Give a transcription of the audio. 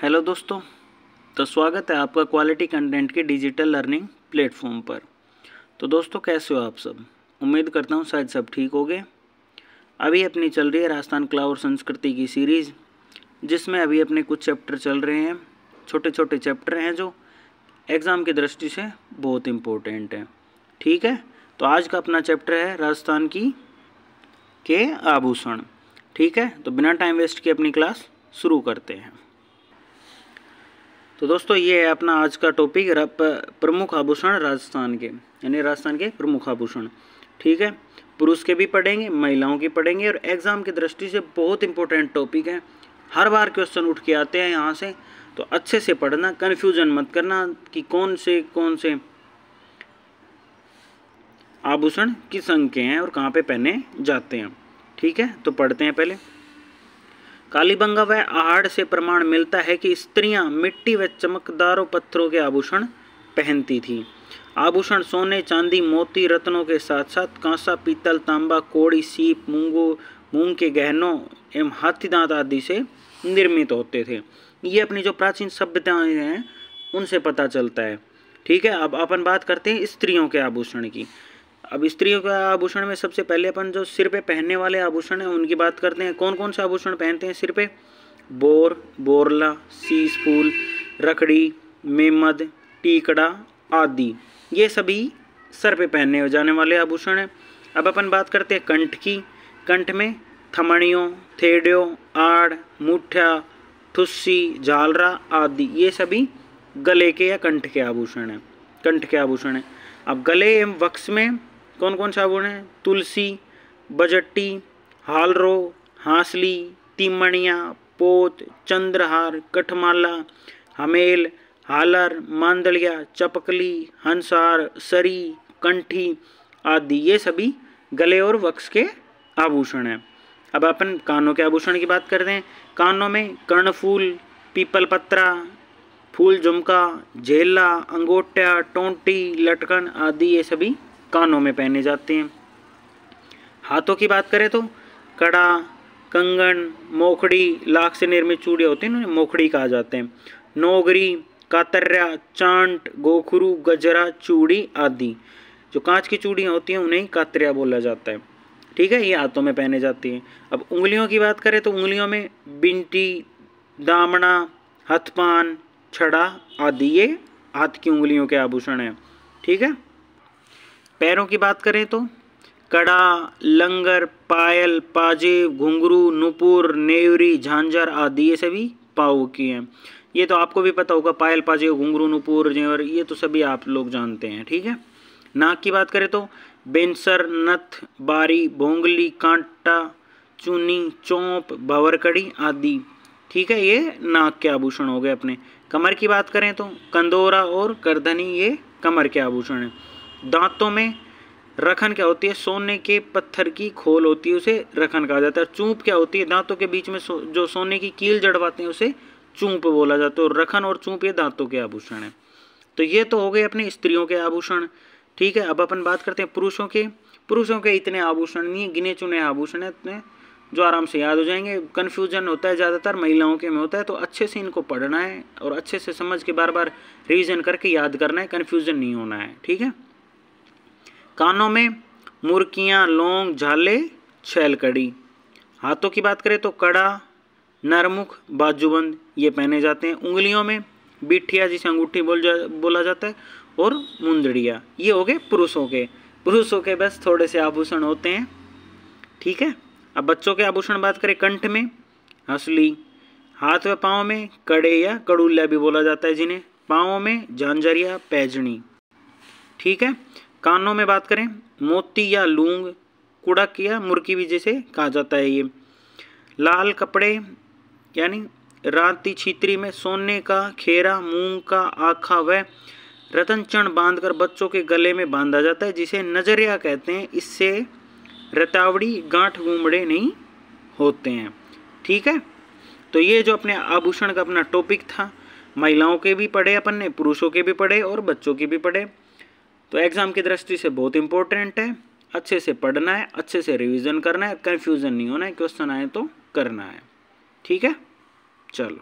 Hello दोस्तों, तो स्वागत है आपका क्वालिटी कंटेंट के डिजिटल लर्निंग प्लेटफॉर्म पर। तो दोस्तों, कैसे हो आप सब? उम्मीद करता हूँ शायद सब ठीक हो गए। अभी अपनी चल रही है राजस्थान कला और संस्कृति की सीरीज़, जिसमें अभी अपने कुछ चैप्टर चल रहे हैं। छोटे छोटे चैप्टर हैं जो एग्ज़ाम की दृष्टि से बहुत इम्पोर्टेंट है। ठीक है, तो आज का अपना चैप्टर है राजस्थान के आभूषण। ठीक है, तो बिना टाइम वेस्ट किए अपनी क्लास शुरू करते हैं। तो दोस्तों, ये है अपना आज का टॉपिक, प्रमुख आभूषण राजस्थान के, यानी राजस्थान के प्रमुख आभूषण। ठीक है, पुरुष के भी पढ़ेंगे, महिलाओं की पढ़ेंगे, और एग्ज़ाम की दृष्टि से बहुत इंपॉर्टेंट टॉपिक है। हर बार क्वेश्चन उठ के आते हैं यहाँ से, तो अच्छे से पढ़ना, कन्फ्यूजन मत करना कि कौन से आभूषण किस अंग के हैं और कहाँ पे पहने जाते हैं। ठीक है, तो पढ़ते हैं पहले। कालीबंगा व आहड़ से प्रमाण मिलता है कि स्त्रियां मिट्टी व चमकदारों पत्थरों के आभूषण पहनती थी। आभूषण सोने, चांदी, मोती, रत्नों के साथ साथ कांसा, पीतल, तांबा, कौड़ी, सीप, मूंग के गहनों एवं हाथी दांत आदि से निर्मित होते थे। ये अपनी जो प्राचीन सभ्यताएं हैं उनसे पता चलता है। ठीक है, अब अपन बात करते हैं स्त्रियों के आभूषण की। अब स्त्रियों के आभूषण में सबसे पहले अपन जो सिर पे पहनने वाले आभूषण हैं उनकी बात करते हैं। कौन कौन से आभूषण पहनते हैं सिर पे? बोरला, शीश फूल, रखड़ी, मेमद, टीकड़ा आदि, ये सभी सर पे पहनने जाने वाले आभूषण हैं। अब अपन बात करते हैं कंठ की। कंठ में थमड़ियों, थेड़ियों, आड़, मुठ्ठा, ठुस्सी, झालरा आदि, ये सभी गले के या कंठ के आभूषण हैं। अब गले एवं वक्ष में कौन कौन सा आभूषण है? तुलसी, बजट्टी, हालरो, हांसली, तीमणियाँ, पोत, चंद्रहार, कठमाला, हमेल, हालर, मांदलिया, चपकली, हंसार, सरी, कंठी आदि, ये सभी गले और वक्ष के आभूषण हैं। अब अपन कानों के आभूषण की बात करते हैं। कानों में कर्णफूल, पीपल पत्रा, फूल झुमका, झेला, अंगोटिया, टोंटी, लटकन आदि, ये सभी कानों में पहने जाते हैं। हाथों की बात करें तो कड़ा, कंगन, मोखड़ी, लाख से निर्मित चूड़ियाँ होती हैं, उन्हें मोखड़ी कहा जाते हैं। नोगरी, कातर्या, चांट, गोखरू, गजरा, चूड़ी आदि, जो कांच की चूड़ियाँ होती हैं उन्हें कातर्या बोला जाता है। ठीक है, ये हाथों में पहने जाती हैं। अब उंगलियों की बात करें तो उंगलियों में बिंटी, दामना, हथपान, छड़ा आदि, ये हाथ की उंगलियों के आभूषण हैं। ठीक है, पैरों की बात करें तो कड़ा, लंगर, पायल, पाजेब, घुंघरू, नुपुर, नेवरी, झांझर आदि, ये सभी पाँव की हैं। ये तो आपको भी पता होगा, पायल, पाजेब, घुंघरू, नुपुर, जेवर, ये तो सभी आप लोग जानते हैं। ठीक है, नाक की बात करें तो बेंसर, नथ, बारी, भोंगली, कांटा, चुनी, चौंप, भंवरकड़ी आदि। ठीक है, ये नाक के आभूषण हो गए अपने। कमर की बात करें तो कंदोरा और करधनी, ये कमर के आभूषण हैं। दांतों में रखन क्या होती है? सोने के पत्थर की खोल होती है, उसे रखन कहा जाता है। चूंप क्या होती है? दांतों के बीच में जो सोने की कील जड़वाते हैं उसे चूंप बोला जाता है। और रखन और चूंप ये दांतों के आभूषण हैं। तो ये तो हो गए अपने स्त्रियों के आभूषण। ठीक है, अब अपन बात करते हैं पुरुषों के। पुरुषों के इतने आभूषण नहीं है, गिने चुने आभूषण हैं इतने, जो आराम से याद हो जाएंगे। कन्फ्यूजन होता है ज़्यादातर महिलाओं के में होता है, तो अच्छे से इनको पढ़ना है और अच्छे से समझ के बार बार रिविजन करके याद करना है, कन्फ्यूजन नहीं होना है। ठीक है, कानों में मुर्कियाँ, लौंग, झाले, छैलकड़ी। हाथों की बात करें तो कड़ा, नरमुख, बाजूबंद, ये पहने जाते हैं। उंगलियों में बिठिया, जिसे अंगूठी बोला जाता है, और मुंदड़िया, ये हो गए पुरुषों के बस थोड़े से आभूषण होते हैं। ठीक है, अब बच्चों के आभूषण बात करें। कंठ में हंसली, हाथ व पाँव में कड़े या कड़ूल्या भी बोला जाता है जिन्हें, पाँवों में झांझर या पैजनी। ठीक है, कानों में बात करें मोती या लूंग, कुड़क या मुर्की भी जैसे कहा जाता है। ये लाल कपड़े यानी राती छीतरी में सोने का खेरा, मूंग का आखा व रतन चण बांधकर बच्चों के गले में बांधा जाता है, जिसे नजरिया कहते हैं। इससे रतावड़ी, गांठ गुमड़े नहीं होते हैं। ठीक है, तो ये जो अपने आभूषण का अपना टॉपिक था, महिलाओं के भी पढ़े अपन ने, पुरुषों के भी पढ़े और बच्चों के भी पढ़े। तो एग्ज़ाम की दृष्टि से बहुत इंपॉर्टेंट है। अच्छे से पढ़ना है, अच्छे से रिवीजन करना है, कन्फ्यूज़न नहीं होना है, क्वेश्चन आए तो करना है। ठीक है, चलो।